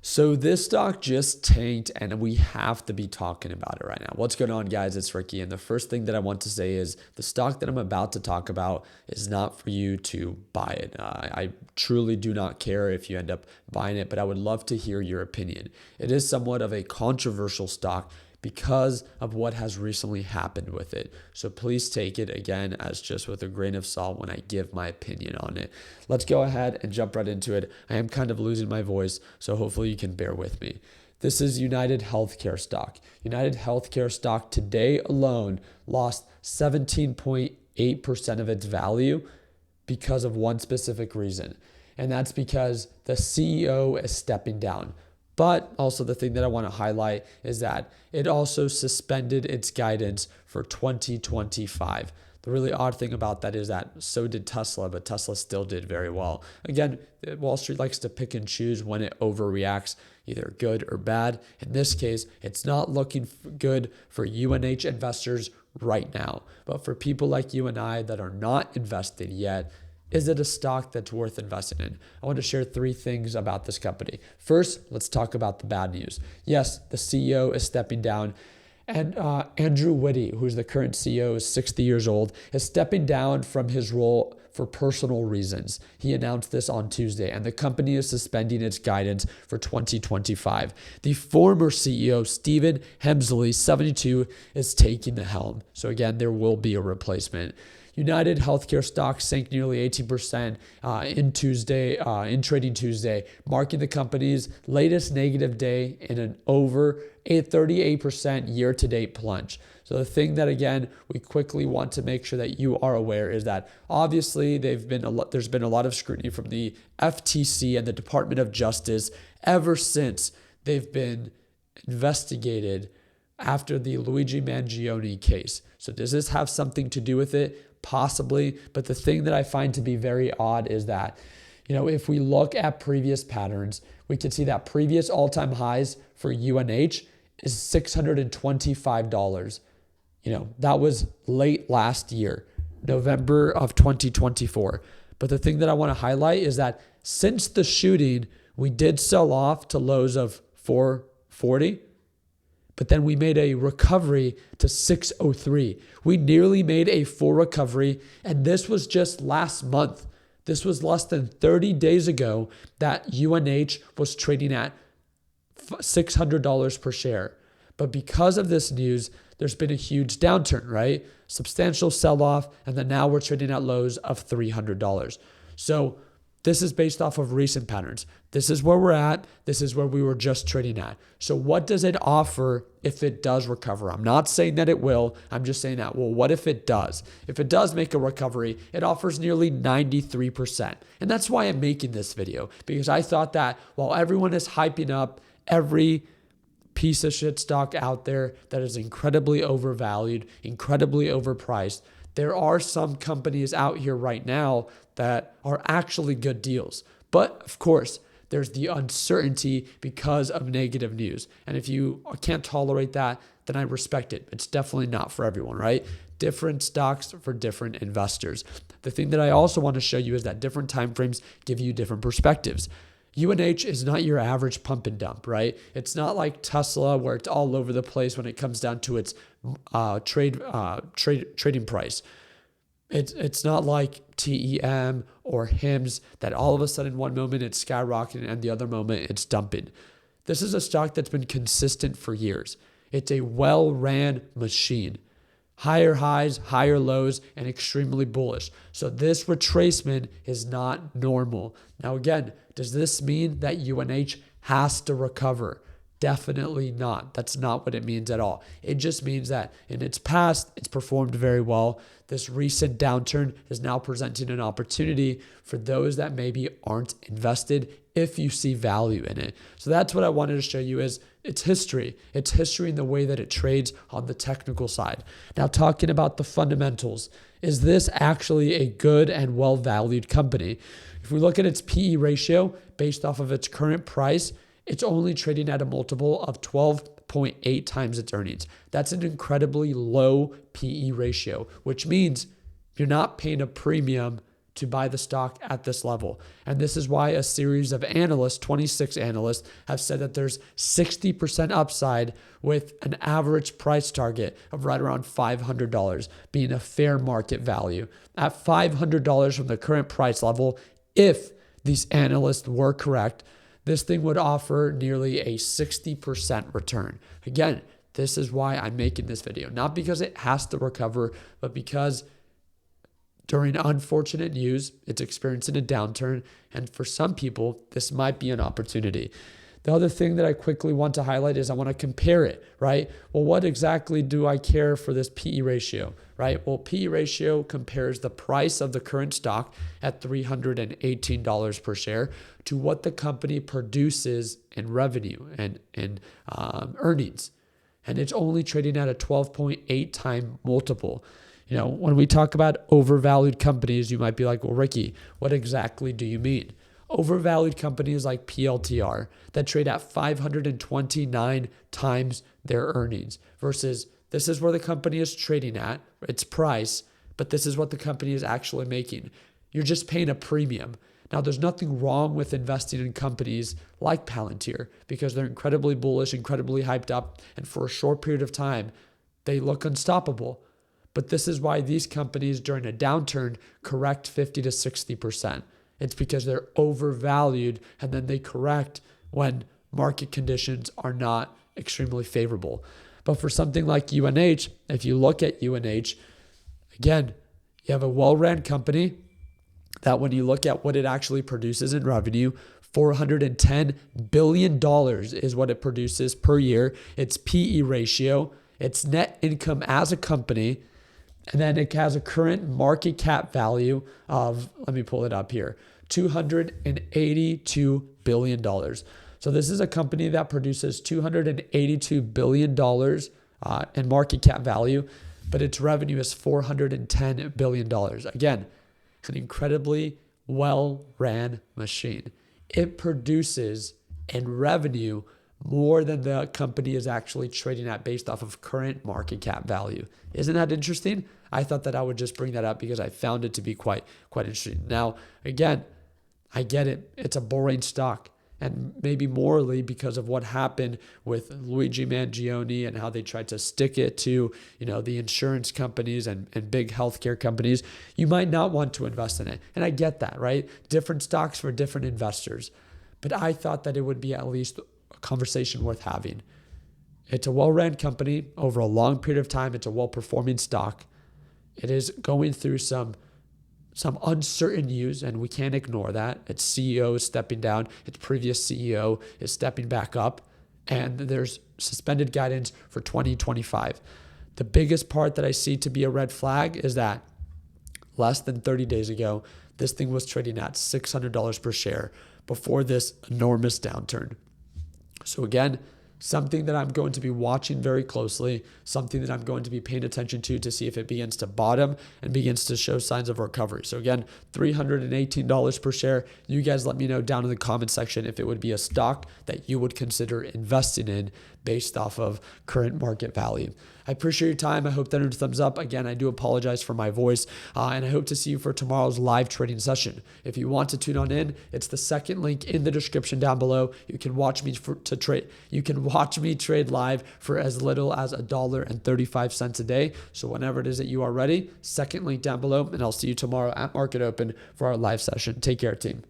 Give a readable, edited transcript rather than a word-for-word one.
So this stock just tanked and we have to be talking about it right now. What's going on, guys? It's Ricky. And the first thing that I want to say is the stock that I'm about to talk about is not for you to buy it. I truly do not care if you end up buying it, but I would love to hear your opinion. It is somewhat of a controversial stock because of what has recently happened with it. So please take it again as just with a grain of salt when I give my opinion on it. Let's go ahead and jump right into it. I am kind of losing my voice, so hopefully you can bear with me. This is UnitedHealth stock. UnitedHealth stock today alone lost 17.8% of its value because of one specific reason. And that's because the CEO is stepping down. But also the thing that I want to highlight is that it also suspended its guidance for 2025. The really odd thing about that is that so did Tesla, but Tesla still did very well. Again, Wall Street likes to pick and choose when it overreacts, either good or bad. In this case, it's not looking good for UNH investors right now. But for people like you and I that are not invested yet, is it a stock that's worth investing in? I want to share three things about this company. First, let's talk about the bad news. Yes, the CEO is stepping down. And Andrew Witty, who's the current CEO, is 60 years old, is stepping down from his role for personal reasons. He announced this on Tuesday, and the company is suspending its guidance for 2025. The former CEO, Stephen Hemsley, 72, is taking the helm. So again, there will be a replacement. UnitedHealth stock sank nearly 18% in trading Tuesday, marking the company's latest negative day in an over a 38% year-to-date plunge. So the thing that, again, we quickly want to make sure that you are aware is that obviously there's been a lot of scrutiny from the FTC and the Department of Justice ever since they've been investigated after the Luigi Mangione case. So does this have something to do with it? Possibly, but the thing that I find to be very odd is that, if we look at previous patterns, we can see that previous all-time highs for UNH is $625. That was late last year, November of 2024. But the thing that I want to highlight is that since the shooting, we did sell off to lows of 440. But then we made a recovery to 603. We nearly made a full recovery, and this was just last month. This was less than 30 days ago that UNH was trading at $600 per share. But because of this news, there's been a huge downturn, right? Substantial sell-off, and then now we're trading at lows of $300. So this is based off of recent patterns. This is where we're at. This is where we were just trading at. So what does it offer if it does recover? I'm not saying that it will. I'm just saying that, well, what if it does? If it does make a recovery, it offers nearly 93%. And that's why I'm making this video, because I thought that while everyone is hyping up every piece of shit stock out there that is incredibly overvalued, incredibly overpriced, there are some companies out here right now that are actually good deals. But of course, there's the uncertainty because of negative news. And if you can't tolerate that, then I respect it. It's definitely not for everyone, right? Different stocks for different investors. The thing that I also want to show you is that different time frames give you different perspectives. UNH is not your average pump and dump, right? It's not like Tesla where it's all over the place when it comes down to its trading price. It's not like TEM or HIMS that all of a sudden one moment it's skyrocketing and the other moment it's dumping. This is a stock that's been consistent for years. It's a well-ran machine. Higher highs, higher lows, and extremely bullish. So this retracement is not normal. Now again, does this mean that UNH has to recover? Definitely not. That's not what it means at all. It just means that in its past, it's performed very well. This recent downturn is now presenting an opportunity for those that maybe aren't invested if you see value in it. So that's what I wanted to show you is its history. It's history in the way that it trades on the technical side. Now talking about the fundamentals, is this actually a good and well-valued company? If we look at its PE ratio based off of its current price, it's only trading at a multiple of 12.8 times its earnings. That's an incredibly low PE ratio, which means you're not paying a premium to buy the stock at this level. And this is why a series of analysts, 26 analysts, have said that there's 60% upside with an average price target of right around $500 being a fair market value. At $500 from the current price level, if these analysts were correct, this thing would offer nearly a 60% return. Again, this is why I'm making this video. Not because it has to recover, but because during unfortunate news, it's experiencing a downturn. And for some people, this might be an opportunity. The other thing that I quickly want to highlight is I want to compare it, right? Well, what exactly do I care for this PE ratio, right? Well, PE ratio compares the price of the current stock at $318 per share to what the company produces in revenue and earnings. And it's only trading at a 12.8 time multiple. You know, when we talk about overvalued companies, you might be like, well, Ricky, what exactly do you mean? Overvalued companies like PLTR that trade at 529 times their earnings versus this is where the company is trading at, its price, but this is what the company is actually making. You're just paying a premium. Now, there's nothing wrong with investing in companies like Palantir because they're incredibly bullish, incredibly hyped up, and for a short period of time, they look unstoppable. But this is why these companies during a downturn correct 50 to 60%. It's because they're overvalued and then they correct when market conditions are not extremely favorable. But for something like UNH, if you look at UNH, again, you have a well-ran company that when you look at what it actually produces in revenue, $410 billion is what it produces per year. Its PE ratio, its net income as a company, and then it has a current market cap value of, let me pull it up here, $282 billion. So this is a company that produces $282 billion in market cap value, but its revenue is $410 billion. Again, an incredibly well-ran machine. It produces in revenue more than the company is actually trading at based off of current market cap value. Isn't that interesting? I thought that I would just bring that up because I found it to be quite interesting. Now, again, I get it. It's a boring stock. And maybe morally because of what happened with Luigi Mangione and how they tried to stick it to, the insurance companies and big healthcare companies, you might not want to invest in it. And I get that, right? Different stocks for different investors. But I thought that it would be at least a conversation worth having. It's a well-ran company over a long period of time. It's a well-performing stock. It is going through some uncertain news, and we can't ignore that. Its CEO is stepping down. Its previous CEO is stepping back up, and there's suspended guidance for 2025. The biggest part that I see to be a red flag is that less than 30 days ago, this thing was trading at $600 per share before this enormous downturn. So again, something that I'm going to be watching very closely, something that I'm going to be paying attention to see if it begins to bottom and begins to show signs of recovery. So again, $318 per share. You guys let me know down in the comment section if it would be a stock that you would consider investing in based off of current market value. I appreciate your time. I hope that earned a thumbs up. Again, I do apologize for my voice, and I hope to see you for tomorrow's live trading session. If you want to tune on in, it's the second link in the description down below. You can watch me trade. You can watch me trade live for as little as $1.35 a day. So whenever it is that you are ready, second link down below, and I'll see you tomorrow at Market Open for our live session. Take care, team.